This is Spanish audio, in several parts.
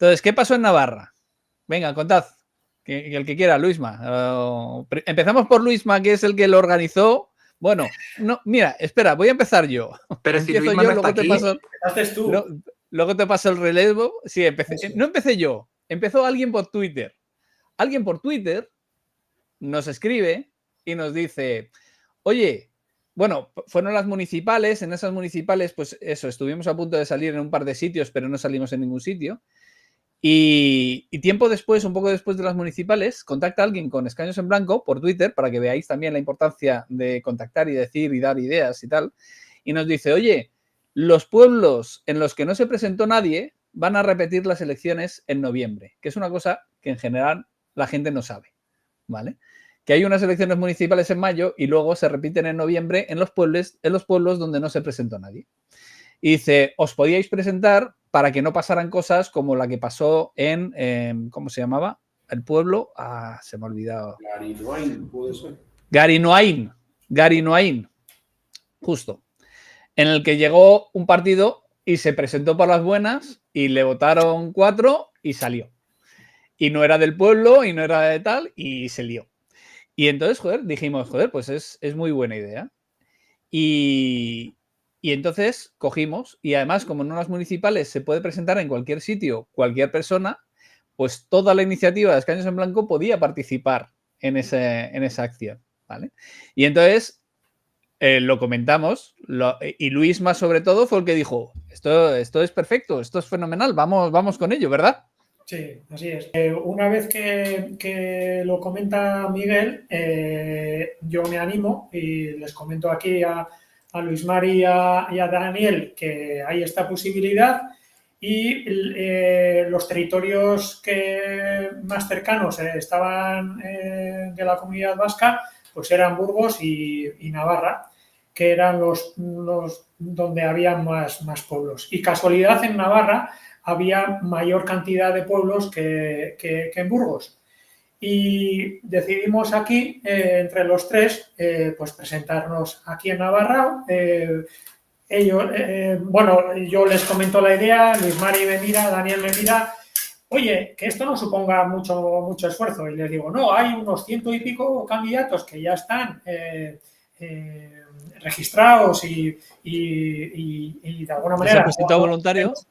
Entonces, ¿qué pasó en Navarra? Venga, contad. Que el que quiera, Luisma. Empezamos por Luisma, que es el que lo organizó. Bueno, no, mira, espera, voy a empezar yo. Pero si Empiezo Luisma yo, no está aquí, haces tú. Luego te paso el relevo. Sí, no empecé yo, empezó alguien por Twitter. Alguien por Twitter nos escribe y nos dice, oye, bueno, fueron las municipales, en esas municipales, pues eso, estuvimos a punto de salir en un par de sitios, pero no salimos en ningún sitio. Y tiempo después, un poco después de las municipales, contacta a alguien con escaños en blanco por Twitter para que veáis también la importancia de contactar y decir y dar ideas y tal. Y nos dice, oye, los pueblos en los que no se presentó nadie van a repetir las elecciones en noviembre, que es una cosa que en general la gente no sabe, ¿vale? Que hay unas elecciones municipales en mayo y luego se repiten en noviembre en los pueblos donde no se presentó nadie. Y dice, os podíais presentar para que no pasaran cosas como la que pasó en ¿cómo se llamaba? El pueblo, se me ha olvidado. Garinoain, puede ser. Garinoain, justo. En el que llegó un partido y se presentó por las buenas y le votaron 4 y salió. Y no era del pueblo y no era de tal y se lió. Y entonces, dijimos, pues es muy buena idea. Y entonces cogimos, y además, como en unas municipales se puede presentar en cualquier sitio, cualquier persona, pues toda la iniciativa de Escaños en Blanco podía participar en esa acción, ¿vale? Y entonces lo comentamos, y Luisma sobre todo fue el que dijo, esto es perfecto, esto es fenomenal, vamos con ello, ¿verdad? Sí, así es. Una vez que lo comenta Miguel, yo me animo y les comento aquí a Luis Mari y a Daniel que hay esta posibilidad y los territorios más cercanos estaban de la Comunidad Vasca, pues eran Burgos y Navarra, que eran los donde había más pueblos. Y casualidad, en Navarra había mayor cantidad de pueblos que en Burgos. Y decidimos aquí, entre los tres, pues presentarnos aquí en Navarra. Yo les comento la idea, Luis Mari me mira, Daniel me mira, oye, que esto no suponga mucho esfuerzo. Y les digo, no, hay unos 100 y pico candidatos que ya están registrados y de alguna manera... ¿Se han presentado voluntarios?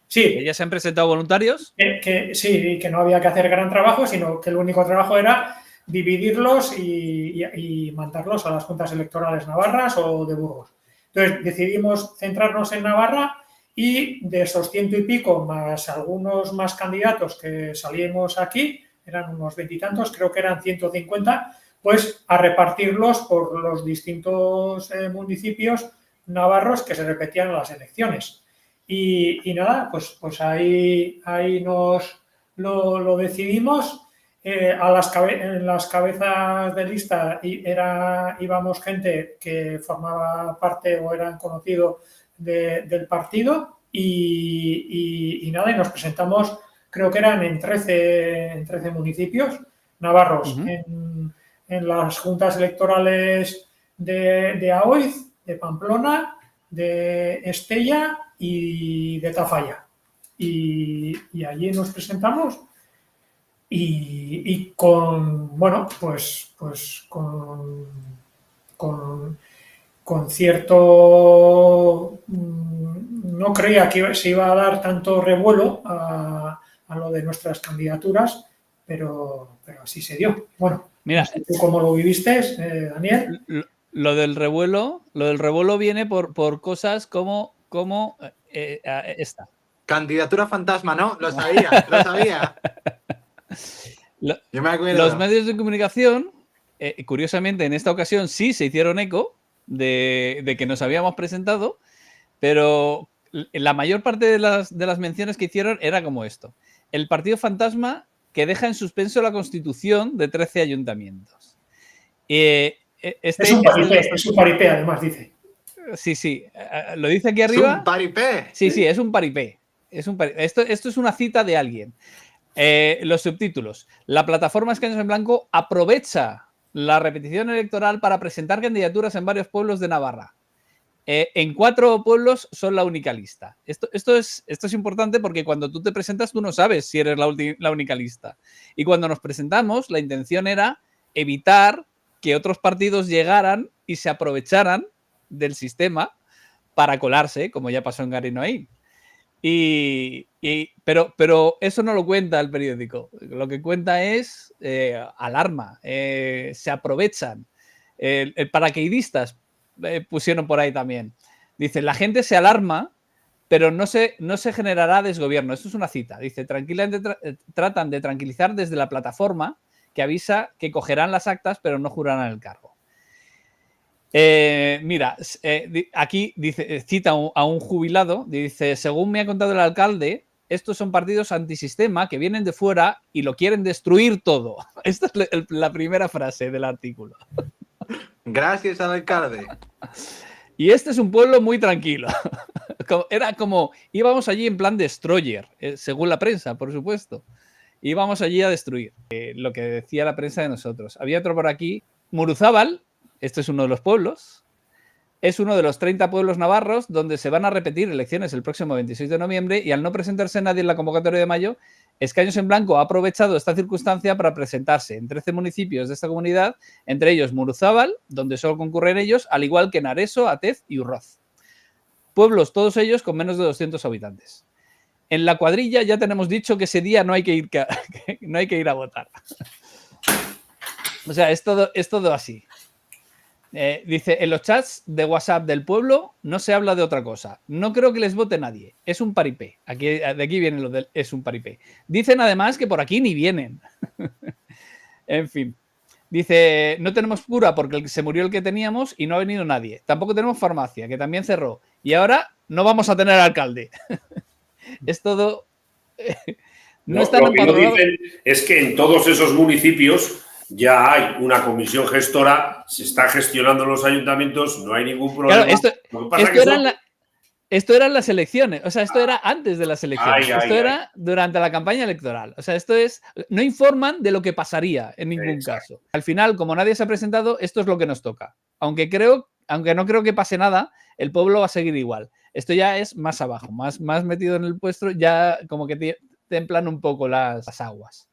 Sí. ¿Ya se han presentado voluntarios? Sí, que no había que hacer gran trabajo, sino que el único trabajo era dividirlos y mandarlos a las juntas electorales navarras o de Burgos. Entonces decidimos centrarnos en Navarra y de esos 100 y pico más algunos más candidatos que salimos aquí, eran unos 20 y tantos, creo que eran 150, pues a repartirlos por los distintos municipios navarros que se repetían en las elecciones. Y nada, pues ahí nos lo decidimos. En las cabezas de lista íbamos gente que formaba parte o eran conocidos del partido y nada, y nos presentamos, creo que eran en 13 municipios navarros, en las juntas electorales de Aoiz, de Pamplona, de Estella y de Tafalla. Y allí nos presentamos y con, bueno, pues con cierto... No creía que se iba a dar tanto revuelo a lo de nuestras candidaturas, pero así se dio. Bueno, mira, ¿tú cómo lo viviste, Daniel? Lo del revuelo viene por cosas como esta. Candidatura fantasma, ¿no? Lo sabía. Yo me acuerdo. Los medios de comunicación, curiosamente, en esta ocasión sí se hicieron eco de que nos habíamos presentado, pero la mayor parte de las menciones que hicieron era como esto. El partido fantasma que deja en suspenso la constitución de 13 ayuntamientos. Es un paripé, además, dice. Sí. Lo dice aquí arriba. ¿Es un paripé? Sí, es un paripé. Esto es una cita de alguien. Los subtítulos. La plataforma Escaños en Blanco aprovecha la repetición electoral para presentar candidaturas en varios pueblos de Navarra. En 4 pueblos son la única lista. Esto es importante porque cuando tú te presentas tú no sabes si eres la única lista. Y cuando nos presentamos la intención era evitar que otros partidos llegaran y se aprovecharan del sistema para colarse, como ya pasó en Garinoain. Pero eso no lo cuenta el periódico. Lo que cuenta es alarma. Se aprovechan. El paracaidistas pusieron por ahí también. Dice, la gente se alarma, pero no se generará desgobierno. Esto es una cita. Dice, tratan de tranquilizar desde la plataforma que avisa que cogerán las actas, pero no jurarán el cargo. Mira, aquí dice, cita a un jubilado, dice, según me ha contado el alcalde, estos son partidos antisistema que vienen de fuera y lo quieren destruir todo. Esta es la primera frase del artículo. Gracias al alcalde. Y este es un pueblo muy tranquilo. Era como, íbamos allí en plan destroyer, según la prensa, por supuesto. Íbamos allí a destruir, lo que decía la prensa de nosotros. Había otro por aquí, Muruzábal, este es uno de los pueblos, es uno de los 30 pueblos navarros donde se van a repetir elecciones el próximo 26 de noviembre y al no presentarse nadie en la convocatoria de mayo, Escaños en Blanco ha aprovechado esta circunstancia para presentarse en 13 municipios de esta comunidad, entre ellos Muruzábal, donde solo concurren ellos, al igual que Nareso, Atez y Urroz. Pueblos todos ellos con menos de 200 habitantes. En la cuadrilla ya tenemos dicho que ese día no hay que ir a votar. O sea, es todo así. Dice, en los chats de WhatsApp del pueblo no se habla de otra cosa. No creo que les vote nadie. Es un paripé. De aquí viene lo del es un paripé. Dicen además que por aquí ni vienen. En fin. Dice, no tenemos cura porque se murió el que teníamos y no ha venido nadie. Tampoco tenemos farmacia, que también cerró. Y ahora no vamos a tener alcalde. Es todo... No están empadronados. Lo que no dicen es que en todos esos municipios ya hay una comisión gestora, se está gestionando en los ayuntamientos, no hay ningún problema. Claro, esto eran las elecciones, o sea, esto era antes de las elecciones, esto era durante la campaña electoral. O sea, esto es, no informan de lo que pasaría en ningún caso. Al final, como nadie se ha presentado, esto es lo que nos toca. Aunque no creo que pase nada, el pueblo va a seguir igual. Esto ya es más abajo, más metido en el puesto, ya como que templan un poco las aguas.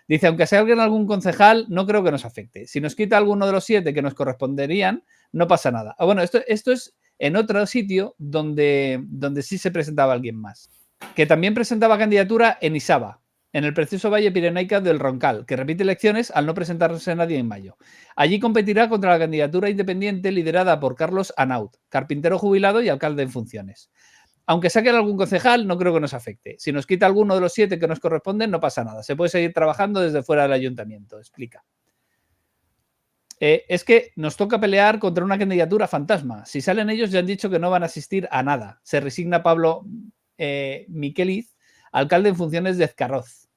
Dice, aunque salga algún concejal, no creo que nos afecte. Si nos quita alguno de los 7 que nos corresponderían, no pasa nada. Bueno, esto es en otro sitio donde sí se presentaba alguien más. Que también presentaba candidatura en Isaba, en el precioso valle pirenaica del Roncal, que repite elecciones al no presentarse nadie en mayo. Allí competirá contra la candidatura independiente liderada por Carlos Anaut, carpintero jubilado y alcalde en funciones. Aunque saquen algún concejal, no creo que nos afecte. Si nos quita alguno de los 7 que nos corresponden, no pasa nada. Se puede seguir trabajando desde fuera del ayuntamiento, explica. Es que nos toca pelear contra una candidatura fantasma. Si salen ellos, ya han dicho que no van a asistir a nada. Se resigna Pablo Miqueliz, alcalde en funciones de Ezcarroz.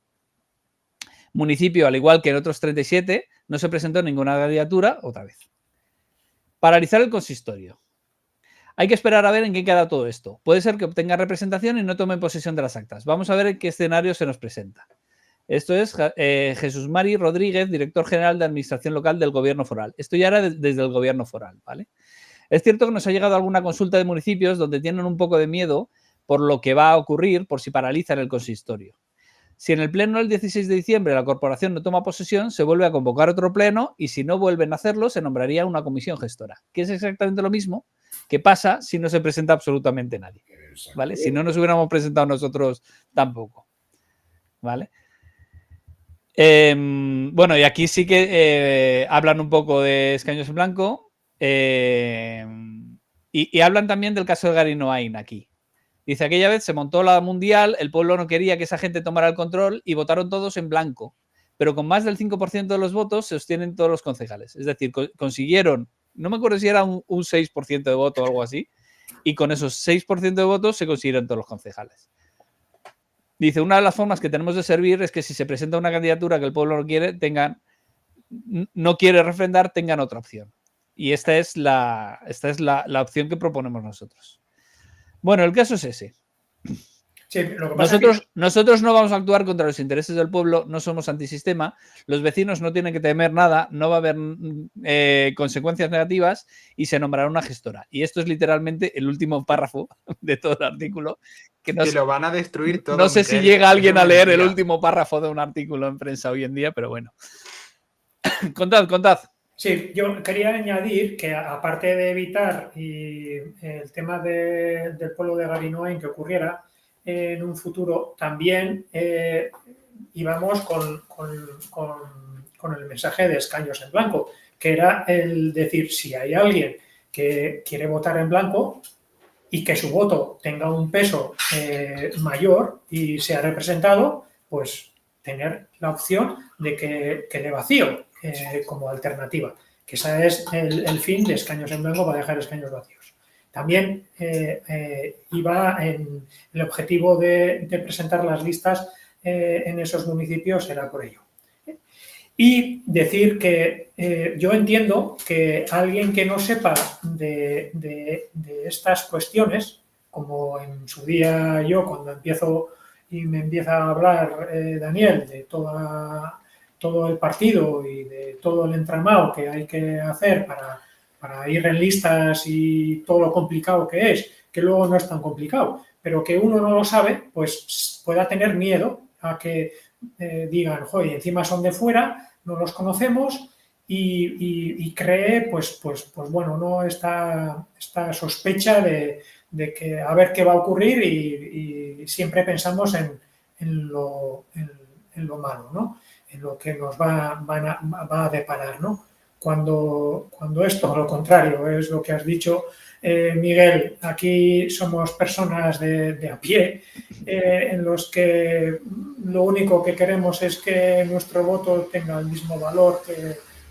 Municipio, al igual que en otros 37, no se presentó ninguna candidatura, otra vez. Paralizar el consistorio. Hay que esperar a ver en qué queda todo esto. Puede ser que obtenga representación y no tome posesión de las actas. Vamos a ver en qué escenario se nos presenta. Esto es Jesús Mari Rodríguez, director general de Administración Local del Gobierno Foral. Esto ya era desde el Gobierno Foral, ¿vale? Es cierto que nos ha llegado alguna consulta de municipios donde tienen un poco de miedo por lo que va a ocurrir por si paralizan el consistorio. Si en el pleno del 16 de diciembre la corporación no toma posesión, se vuelve a convocar otro pleno y si no vuelven a hacerlo, se nombraría una comisión gestora, que es exactamente lo mismo que pasa si no se presenta absolutamente nadie, ¿vale? Si no nos hubiéramos presentado nosotros tampoco, ¿vale? Bueno, y aquí sí que hablan un poco de Escaños en Blanco y hablan también del caso de Garinoain aquí. Dice, aquella vez se montó la mundial, el pueblo no quería que esa gente tomara el control y votaron todos en blanco, pero con más del 5% de los votos se obtienen todos los concejales. Es decir, consiguieron, no me acuerdo si era un 6% de voto o algo así, y con esos 6% de votos se consiguieron todos los concejales. Dice, una de las formas que tenemos de servir es que si se presenta una candidatura que el pueblo no quiere refrendar, tengan otra opción. Y esta es la opción que proponemos nosotros. Bueno, el caso es ese. Sí, lo que pasa es que Nosotros no vamos a actuar contra los intereses del pueblo, no somos antisistema, los vecinos no tienen que temer nada, no va a haber consecuencias negativas y se nombrará una gestora. Y esto es literalmente el último párrafo de todo el artículo. Que lo van a destruir todo. No sé si Miguel, llega alguien a leer el mentira. último párrafo de un artículo en prensa hoy en día, pero bueno. Contad. Sí, yo quería añadir que aparte de evitar el tema del pueblo de Garinoain que ocurriera en un futuro, también íbamos con el mensaje de escaños en blanco, que era el decir, si hay alguien que quiere votar en blanco y que su voto tenga un peso mayor y sea representado, pues tener la opción de que le vacío como alternativa, que ese es el fin de escaños en blanco para dejar escaños vacíos. También iba en el objetivo de presentar las listas en esos municipios, era por ello. Y decir que yo entiendo que alguien que no sepa de estas cuestiones, como en su día yo, cuando empiezo y me empieza a hablar Daniel de todo el partido y de todo el entramado que hay que hacer para ir en listas y todo lo complicado que es, que luego no es tan complicado, pero que uno no lo sabe, pues pueda tener miedo a que digan, joder, encima son de fuera, no los conocemos y cree, pues bueno, no esta sospecha de que a ver qué va a ocurrir y siempre pensamos en lo malo, ¿no? En lo que nos va a deparar, ¿no? Cuando esto, a lo contrario, es lo que has dicho, Miguel, aquí somos personas de a pie, en los que lo único que queremos es que nuestro voto tenga el mismo valor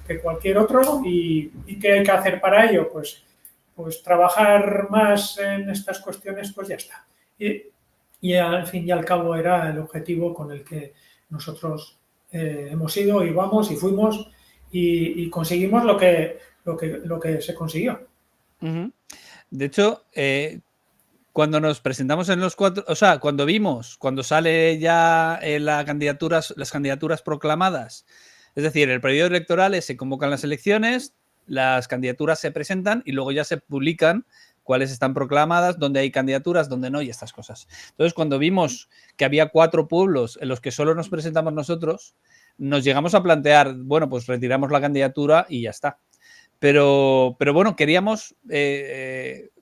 que cualquier otro y ¿qué hay que hacer para ello? Pues trabajar más en estas cuestiones, pues ya está. Y al fin y al cabo era el objetivo con el que nosotros hemos ido y vamos y fuimos y conseguimos lo que se consiguió. De hecho, cuando nos presentamos en los cuatro, o sea, cuando sale ya las candidaturas proclamadas, es decir, el periodo electoral se convocan las elecciones, las candidaturas se presentan y luego ya se publican cuáles están proclamadas, dónde hay candidaturas, dónde no y estas cosas. Entonces, cuando vimos que había 4 pueblos en los que solo nos presentamos nosotros, nos llegamos a plantear, bueno, pues retiramos la candidatura y ya está. Pero bueno, queríamos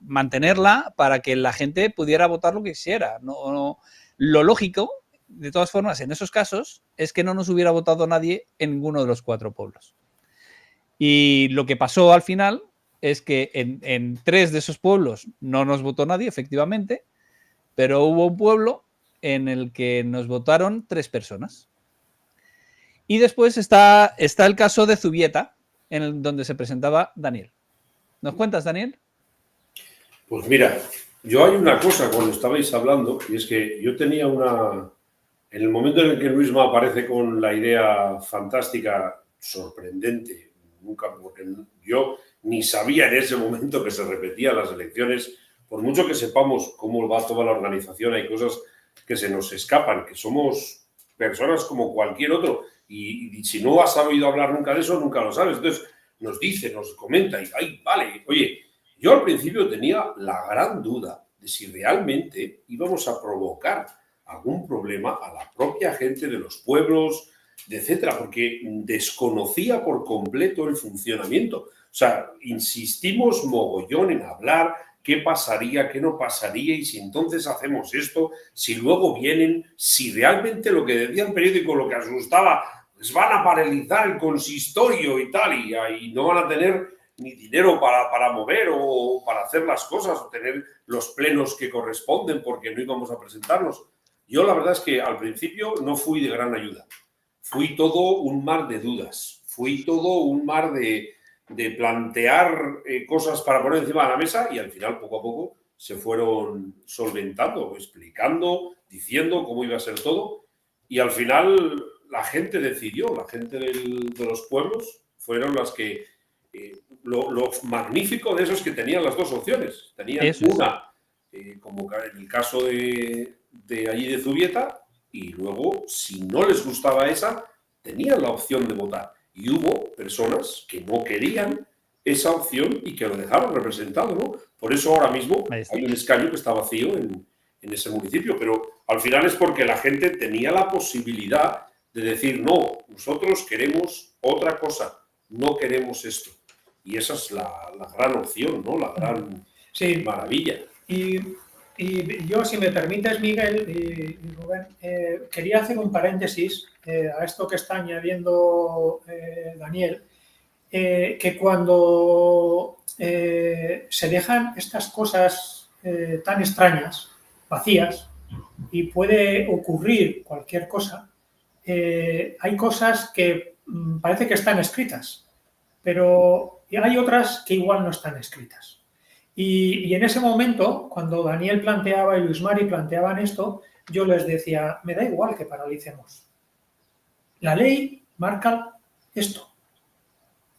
mantenerla para que la gente pudiera votar lo que quisiera. Lo lógico, de todas formas, en esos casos, es que no nos hubiera votado nadie en ninguno de los 4 pueblos. Y lo que pasó al final es que en 3 de esos pueblos no nos votó nadie, efectivamente, pero hubo un pueblo en el que nos votaron 3 personas. Y después está el caso de Zubieta, en donde se presentaba Daniel. ¿Nos cuentas, Daniel? Pues mira, yo hay una cosa cuando estabais hablando, y es que yo tenía en el momento en el que Luisma aparece con la idea fantástica, sorprendente, nunca, porque yo ni sabía en ese momento que se repetían las elecciones, por mucho que sepamos cómo va toda la organización, hay cosas que se nos escapan, que somos personas como cualquier otro, y si no has oído hablar nunca de eso, nunca lo sabes. Entonces nos dice, nos comenta, y ¡ay, vale! Oye, yo al principio tenía la gran duda de si realmente íbamos a provocar algún problema a la propia gente de los pueblos, etcétera, porque desconocía por completo el funcionamiento. O sea, insistimos mogollón en hablar qué pasaría, qué no pasaría, y si entonces hacemos esto, si luego vienen, si realmente lo que decía el periódico, lo que asustaba, pues van a paralizar el consistorio y tal, y no van a tener ni dinero para mover o para hacer las cosas, o tener los plenos que corresponden porque no íbamos a presentarnos. Yo la verdad es que al principio no fui de gran ayuda. Fui todo un mar de dudas, fui todo un mar de plantear cosas para poner encima de la mesa, y al final poco a poco se fueron solventando, explicando, diciendo cómo iba a ser todo, y al final la gente decidió, la gente de los pueblos fueron las que... Lo magnífico de eso es que tenían las 2 opciones. Tenían una, como en el caso de de allí de Zubieta y luego, si no les gustaba esa, tenían la opción de votar. Y hubo personas que no querían esa opción y que lo dejaron representado, ¿no? Por eso ahora mismo hay un escaño que está vacío en ese municipio, pero al final es porque la gente tenía la posibilidad de decir, no, nosotros queremos otra cosa, no queremos esto. Y esa es la gran opción, ¿no? La gran maravilla. Y yo, si me permites, Miguel y Rubén, quería hacer un paréntesis a esto que está añadiendo Daniel, que cuando se dejan estas cosas tan extrañas, vacías, y puede ocurrir cualquier cosa, hay cosas que parece que están escritas, pero hay otras que igual no están escritas. Y en ese momento, cuando Daniel planteaba y Luis Mari planteaban esto, yo les decía, me da igual que paralicemos. La ley marca esto.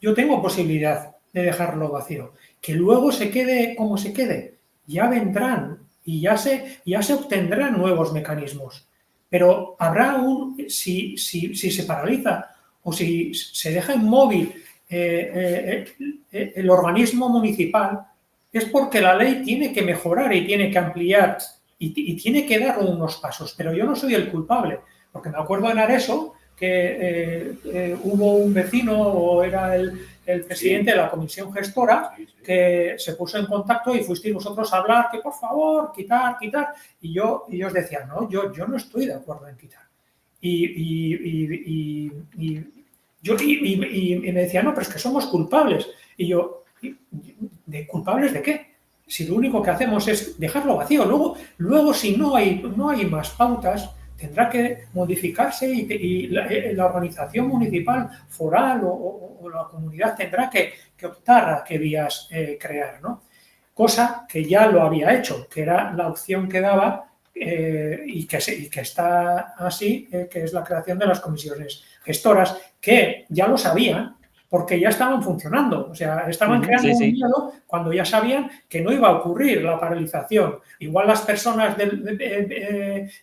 Yo tengo posibilidad de dejarlo vacío. Que luego se quede como se quede, ya vendrán y ya se obtendrán nuevos mecanismos. Pero habrá si se paraliza o si se deja inmóvil el organismo municipal, es porque la ley tiene que mejorar y tiene que ampliar y tiene que dar unos pasos. Pero yo no soy el culpable, porque me acuerdo en Areso que hubo un vecino, o era el presidente de la comisión gestora, que se puso en contacto y fuisteis vosotros a hablar que por favor, quitar. Y yo os decía, no, yo no estoy de acuerdo en quitar. Y me decía, no, pero es que somos culpables. Y yo, ¿de culpables de qué? Si lo único que hacemos es dejarlo vacío. Luego si no hay más pautas, tendrá que modificarse y la organización municipal, foral o la comunidad tendrá que optar a qué vías crear, ¿no? Cosa que ya lo había hecho, que era la opción que daba y que está así, que es la creación de las comisiones gestoras, que ya lo sabían, porque ya estaban funcionando, o sea, estaban creando un miedo cuando ya sabían que no iba a ocurrir la paralización. Igual las personas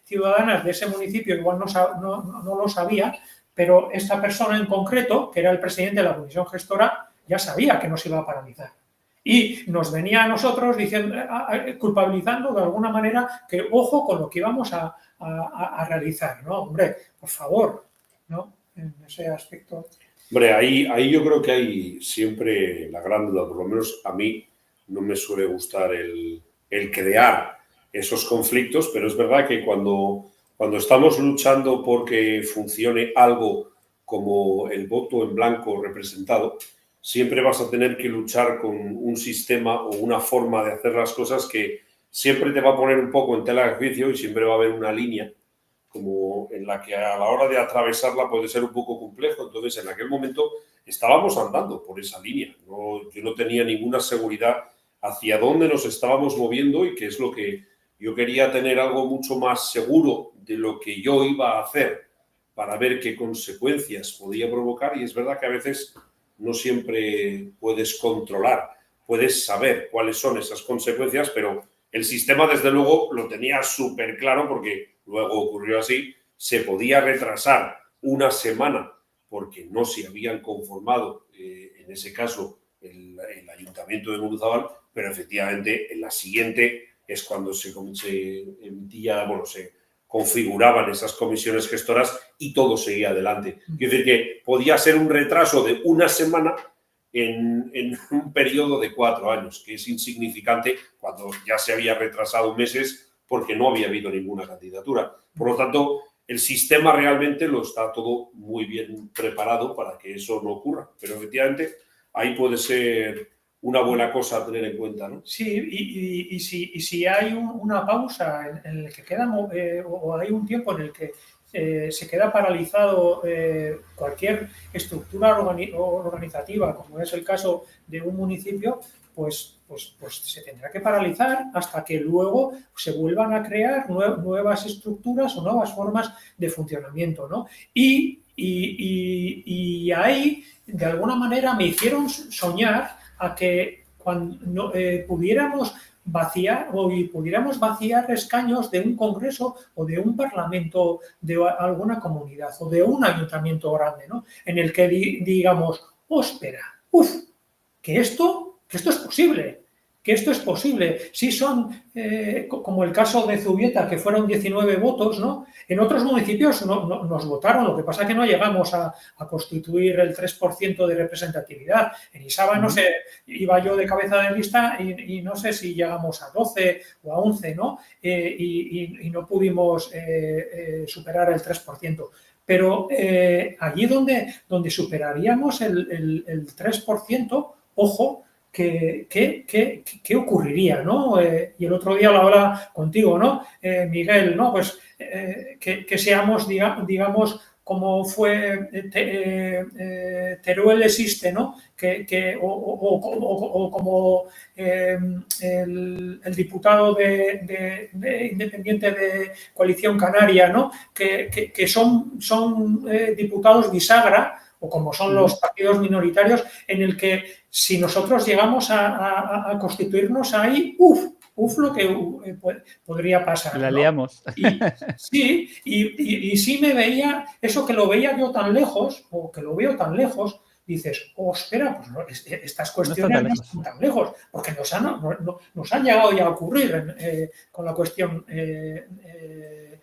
ciudadanas de ese municipio igual no lo sabían, pero esta persona en concreto, que era el presidente de la comisión gestora, ya sabía que no se iba a paralizar. Y nos venía a nosotros diciendo, culpabilizando de alguna manera que ojo con lo que íbamos a realizar, ¿no? Hombre, por favor, ¿no? En ese aspecto. Hombre, ahí yo creo que hay siempre la gran duda, por lo menos a mí no me suele gustar el crear esos conflictos, pero es verdad que cuando estamos luchando porque funcione algo como el voto en blanco representado, siempre vas a tener que luchar con un sistema o una forma de hacer las cosas que siempre te va a poner un poco en tela de juicio y siempre va a haber una línea como en la que a la hora de atravesarla puede ser un poco complejo. Entonces, en aquel momento estábamos andando por esa línea. Yo no tenía ninguna seguridad hacia dónde nos estábamos moviendo y qué es lo que yo quería, tener algo mucho más seguro de lo que yo iba a hacer para ver qué consecuencias podía provocar. Y es verdad que a veces no siempre puedes controlar, puedes saber cuáles son esas consecuencias, pero el sistema, desde luego, lo tenía súper claro porque luego ocurrió así, se podía retrasar una semana porque no se habían conformado, en ese caso, el Ayuntamiento de Muruzábal, pero efectivamente en la siguiente es cuando se emitía, se configuraban esas comisiones gestoras y todo seguía adelante. Quiero decir que podía ser un retraso de una semana en un periodo de 4 años, que es insignificante cuando ya se había retrasado meses porque no había habido ninguna candidatura. Por lo tanto, el sistema realmente lo está todo muy bien preparado para que eso no ocurra. Pero efectivamente, ahí puede ser una buena cosa a tener en cuenta, ¿no? Sí, y si hay una pausa en el que queda, o hay un tiempo en el que se queda paralizado cualquier estructura organizativa, como es el caso de un municipio, pues se tendrá que paralizar hasta que luego se vuelvan a crear nuevas estructuras o nuevas formas de funcionamiento, ¿no? Y ahí, de alguna manera, me hicieron soñar a que cuando pudiéramos vaciar y pudiéramos vaciar escaños de un congreso o de un parlamento de alguna comunidad o de un ayuntamiento grande, ¿no? En el que digamos, oh, espera, que esto es posible. Que esto es posible. Sí son, como el caso de Zubieta, que fueron 19 votos, ¿no? En otros municipios nos votaron, lo que pasa es que no llegamos a constituir el 3% de representatividad. En Isaba, no sé, iba yo de cabeza de lista y no sé si llegamos a 12 o a 11, ¿no? Y no pudimos superar el 3%. Pero allí donde superaríamos el 3%, ojo, ¿Qué ocurriría, ¿no? Y el otro día lo hablaba contigo, ¿no? Miguel, ¿no? Pues que seamos, digamos, como fue Teruel existe, ¿no? O como el diputado de independiente de Coalición Canaria, ¿no? Que son diputados bisagra, o como son los partidos minoritarios, en el que si nosotros llegamos a constituirnos ahí, lo que podría pasar, ¿no? La liamos. Sí, y sí me veía, eso que lo veía yo tan lejos, o que lo veo tan lejos, dices, espera, pues no, estas cuestiones no están tan lejos, porque nos han llegado ya a ocurrir con la cuestión de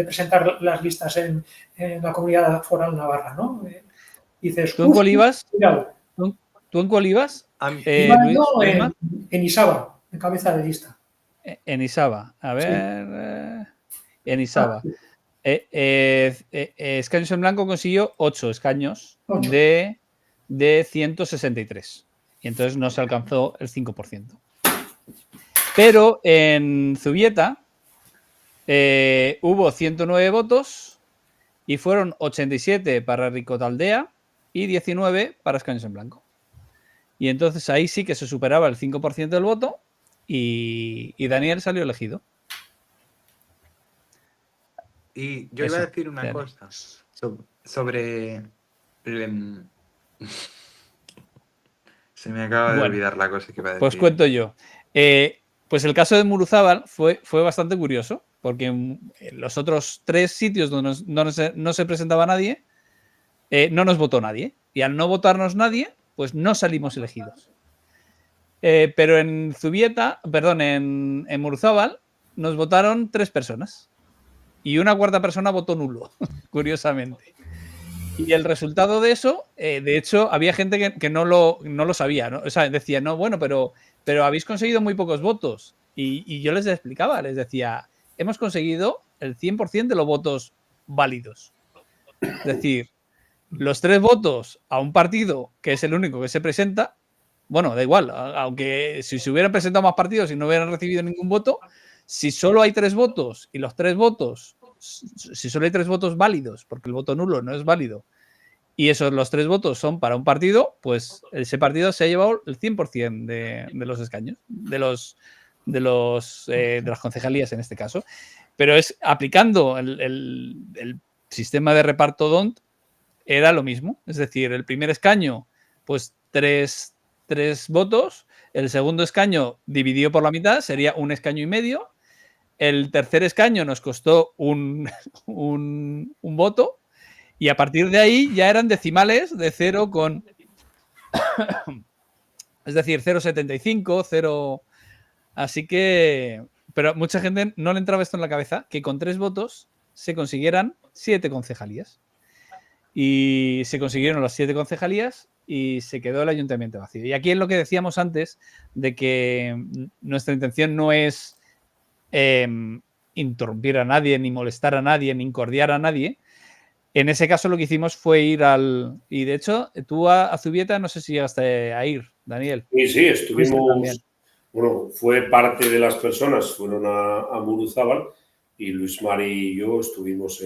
presentar las listas en la comunidad foral navarra, ¿no? Dices, ¿Tú en cuál ibas? Cuidado. ¿Tú en cuál ibas? En Isaba, en cabeza de lista. En Isaba. A ver. En Isaba. Escaños en Blanco consiguió 8 escaños de 163. Y entonces no se alcanzó el 5%. Pero en Zubieta hubo 109 votos y fueron 87 para Ricotaldea y 19 para Escaños en Blanco. Y entonces ahí sí que se superaba el 5% del voto y Daniel salió elegido. Y yo iba a decir una cosa sobre... Se me acaba de olvidar la cosa que iba a decir. Pues cuento yo. Pues el caso de Muruzábal fue bastante curioso, porque en los otros 3 sitios donde no se presentaba nadie, no nos votó nadie. Y al no votarnos nadie, pues no salimos elegidos. Pero en Zubieta, perdón, en Muruzábal, nos votaron 3 personas. Y una cuarta persona votó nulo, curiosamente. Y el resultado de eso, de hecho, había gente que no lo sabía, ¿no? O sea, decía, no, bueno, pero habéis conseguido muy pocos votos. Y yo les explicaba, les decía, hemos conseguido el 100% de los votos válidos. Es decir, los 3 votos a un partido que es el único que se presenta, bueno, da igual, aunque si se hubieran presentado más partidos y no hubieran recibido ningún voto, si solo hay 3 votos y los 3 votos, si solo hay 3 votos válidos, porque el voto nulo no es válido, y esos los 3 votos son para un partido, pues ese partido se ha llevado el 100% de los escaños, de las concejalías en este caso. Pero es aplicando el sistema de reparto DONT, era lo mismo. Es decir, el primer escaño, pues 3 votos. El segundo escaño dividido por la mitad sería 1,5 escaños. El tercer escaño nos costó un voto. Y a partir de ahí ya eran decimales de 0 con... es decir, 0,75, 0... Así que... Pero mucha gente no le entraba esto en la cabeza, que con 3 votos se consiguieran 7 concejalías. Y se consiguieron las 7 concejalías y se quedó el ayuntamiento vacío. Y aquí es lo que decíamos antes, de que nuestra intención no es interrumpir a nadie, ni molestar a nadie, ni incordiar a nadie. En ese caso lo que hicimos fue ir al... Y de hecho, tú a Zubieta no sé si llegaste a ir, Daniel. Sí, estuvimos... Bueno, fue parte de las personas, fueron a Muruzábal y Luis Mari y yo estuvimos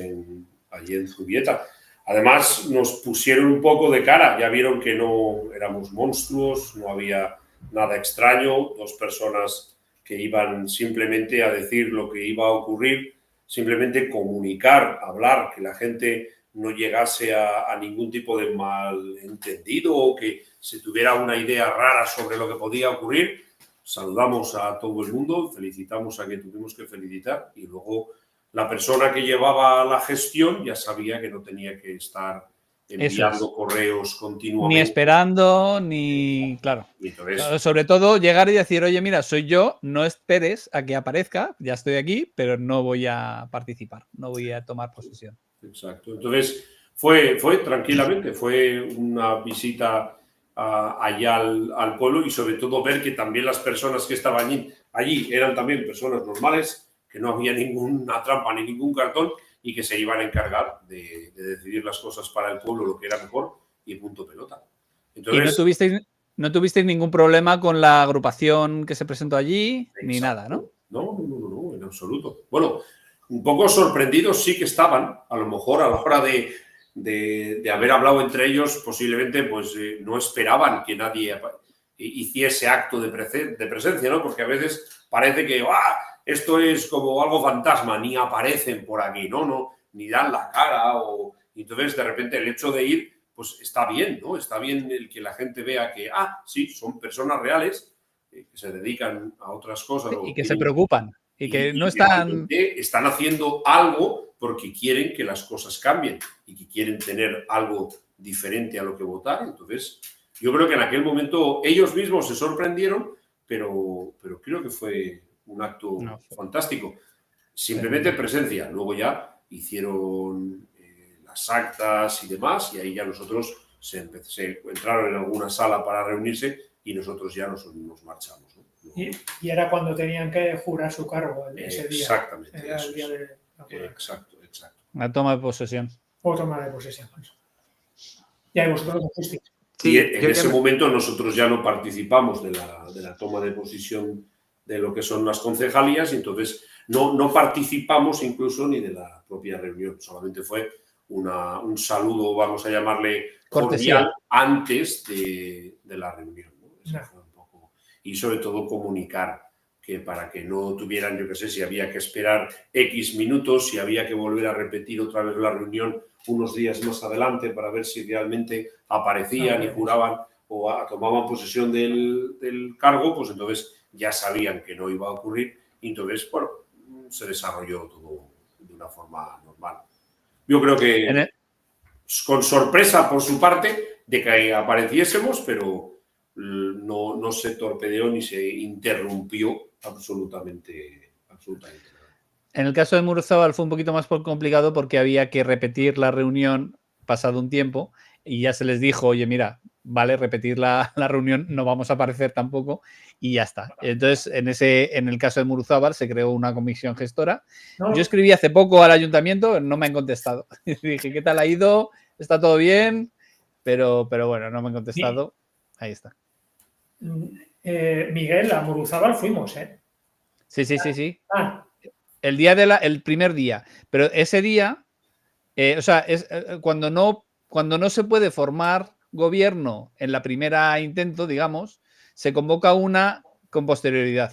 allí en Zubieta. Además, nos pusieron un poco de cara, ya vieron que no éramos monstruos, no había nada extraño, 2 personas que iban simplemente a decir lo que iba a ocurrir, simplemente comunicar, hablar, que la gente no llegase a ningún tipo de malentendido o que se tuviera una idea rara sobre lo que podía ocurrir. saludamos a todo el mundo, felicitamos a quien tuvimos que felicitar y luego la persona que llevaba la gestión ya sabía que no tenía que estar enviando correos continuamente. Ni esperando, ni... Claro. Y entonces, sobre todo llegar y decir, oye, mira, soy yo, no esperes a que aparezca, ya estoy aquí, pero no voy a participar, no voy a tomar posesión. Exacto. Entonces, fue tranquilamente, fue una visita allá al pueblo y sobre todo ver que también las personas que estaban allí eran también personas normales, que no había ninguna trampa ni ningún cartón y que se iban a encargar de decidir las cosas para el pueblo, lo que era mejor y punto pelota. Entonces, ¿Y no tuvisteis ningún problema con la agrupación que se presentó allí? Exacto. Ni nada, ¿no? No, en absoluto. Bueno, un poco sorprendidos sí que estaban, a lo mejor a la hora de haber hablado entre ellos, posiblemente pues no esperaban que nadie hiciese acto de presencia, ¿no? Porque a veces parece que esto es como algo fantasma, ni aparecen por aquí, no, ni dan la cara y entonces de repente el hecho de ir, pues está bien, ¿no? Está bien el que la gente vea que, sí, son personas reales que se dedican a otras cosas. Y que se preocupan. Y que no están... Están haciendo algo porque quieren que las cosas cambien y que quieren tener algo diferente a lo que votar. Entonces, yo creo que en aquel momento ellos mismos se sorprendieron, pero creo que fue un acto fantástico. Simplemente presencia. Luego ya hicieron las actas y demás y ahí ya nosotros se entraron en alguna sala para reunirse y nosotros ya nos marchamos, ¿no? Y era cuando tenían que jurar su cargo ese día. Exactamente. Era el día de exacto. La toma de posesión. O toma de posesión. Y ahí vosotros lo fuisteis. Sí, en ese momento nosotros ya no participamos de la toma de posición de lo que son las concejalías y entonces no participamos incluso ni de la propia reunión. Solamente fue un saludo, vamos a llamarle cordial, antes de la reunión, ¿no? Eso fue un poco. Y sobre todo comunicar que para que no tuvieran, yo qué sé, si había que esperar X minutos, si había que volver a repetir otra vez la reunión unos días más adelante para ver si realmente aparecían y juraban o tomaban posesión del cargo, pues entonces ya sabían que no iba a ocurrir y entonces, bueno, se desarrolló todo de una forma normal. Yo creo que con sorpresa por su parte de que apareciésemos, pero no se torpedeó ni se interrumpió absolutamente nada. En el caso de Muruzábal fue un poquito más complicado porque había que repetir la reunión pasado un tiempo y ya se les dijo, oye, mira, vale, repetir la reunión, no vamos a aparecer tampoco y ya está. Entonces, en el caso de Muruzábal se creó una comisión gestora. Yo escribí hace poco al ayuntamiento, no me han contestado. Dije, ¿qué tal ha ido? ¿Está todo bien? Pero bueno, no me han contestado. Ahí está. Miguel, a Muruzábal fuimos, ¿eh? Sí. El primer día. Pero ese día, cuando no se puede formar gobierno en la primera intento, digamos, se convoca una con posterioridad.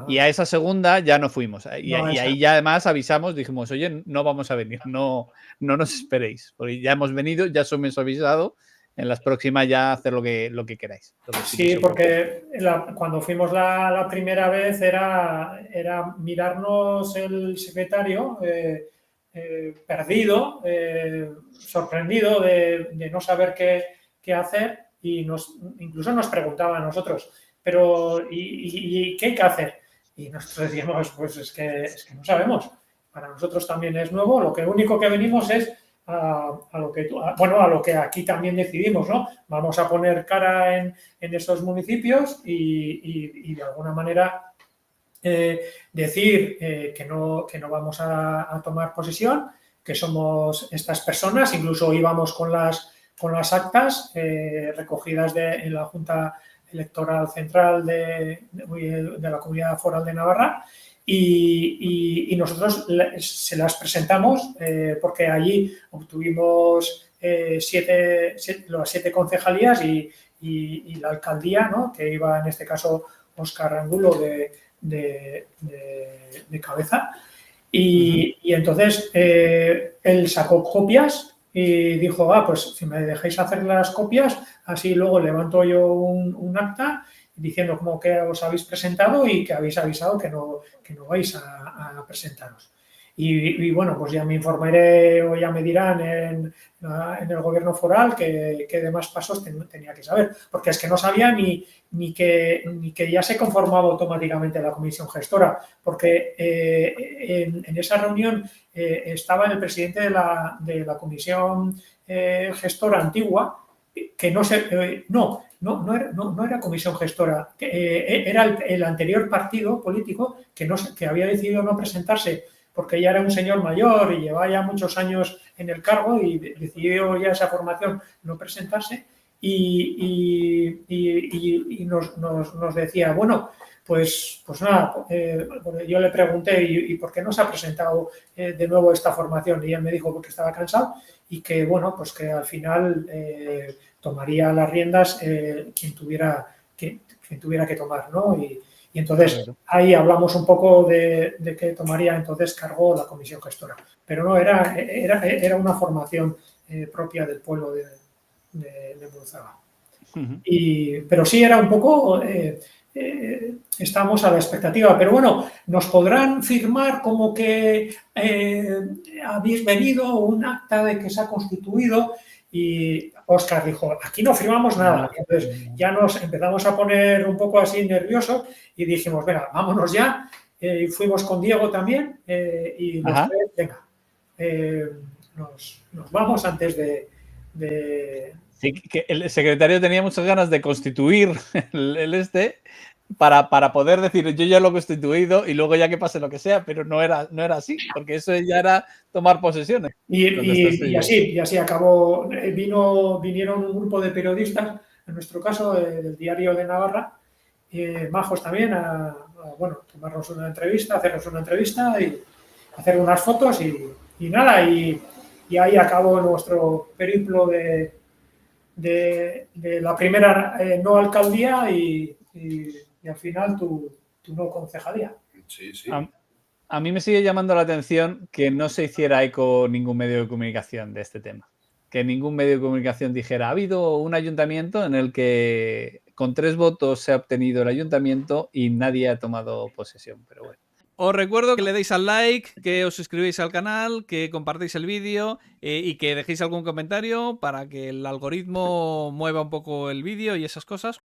Y a esa segunda ya no fuimos. Y ahí ya además avisamos, dijimos, oye, no vamos a venir, no nos esperéis, porque ya hemos venido, ya somos avisados. En las próximas ya hacer lo que queráis. Sí, porque cuando fuimos la primera vez era mirarnos el secretario perdido, sorprendido de no saber qué hacer y incluso nos preguntaba a nosotros, pero ¿y qué hay que hacer? Y nosotros decíamos, pues es que no sabemos. Para nosotros también es nuevo, lo único que venimos es a lo que aquí también decidimos, ¿no? Vamos a poner cara en esos municipios y de alguna manera decir que no vamos a tomar posesión, que somos estas personas, incluso íbamos con las actas recogidas en la Junta Electoral Central de la Comunidad Foral de Navarra. Y nosotros se las presentamos porque allí obtuvimos las 7 concejalías y la alcaldía, ¿no? Que iba en este caso Óscar Angulo de cabeza. Y entonces él sacó copias y dijo, pues si me dejáis hacer las copias, así luego levanto yo un acta diciendo cómo que os habéis presentado y que habéis avisado que no vais a presentaros. Y bueno, pues ya me informaré o ya me dirán en el gobierno foral qué demás pasos tenía que saber, porque es que no sabía ni que ya se conformaba automáticamente la comisión gestora, porque en esa reunión estaba el presidente de la comisión gestora antigua, que no era comisión gestora, era el anterior partido político que había decidido no presentarse porque ya era un señor mayor y llevaba ya muchos años en el cargo y decidió ya esa formación no presentarse y nos decía, bueno, pues nada, yo le pregunté ¿y por qué no se ha presentado de nuevo esta formación? Y él me dijo porque estaba cansado y que, bueno, pues que al final tomaría las riendas quien tuviera que tomar, ¿no? Y entonces ahí hablamos un poco de que tomaría entonces cargo la comisión gestora. Pero no, era una formación propia del pueblo de Muruzaga. Pero sí era un poco... estamos a la expectativa, pero bueno, nos podrán firmar como que habéis venido un acta de que se ha constituido y Óscar dijo, aquí no firmamos nada. Entonces ya nos empezamos a poner un poco así nerviosos y dijimos, venga, vámonos ya. Y fuimos con Diego también y los tres, venga, nos vamos antes de... Sí, que el secretario tenía muchas ganas de constituir para poder decir yo ya lo he constituido y luego ya que pase lo que sea, pero no era así, porque eso ya era tomar posesiones. Y así acabó. Vinieron un grupo de periodistas, en nuestro caso del Diario de Navarra, majos también, tomarnos una entrevista, hacernos una entrevista y hacer unas fotos y nada, y ahí acabó nuestro periplo de la primera no alcaldía y al final tu no concejalía. Sí, sí. A mí me sigue llamando la atención que no se hiciera eco ningún medio de comunicación de este tema. Que ningún medio de comunicación dijera, ha habido un ayuntamiento en el que con 3 votos se ha obtenido el ayuntamiento y nadie ha tomado posesión, pero bueno. Os recuerdo que le deis al like, que os suscribáis al canal, que compartáis el vídeo y que dejéis algún comentario para que el algoritmo mueva un poco el vídeo y esas cosas.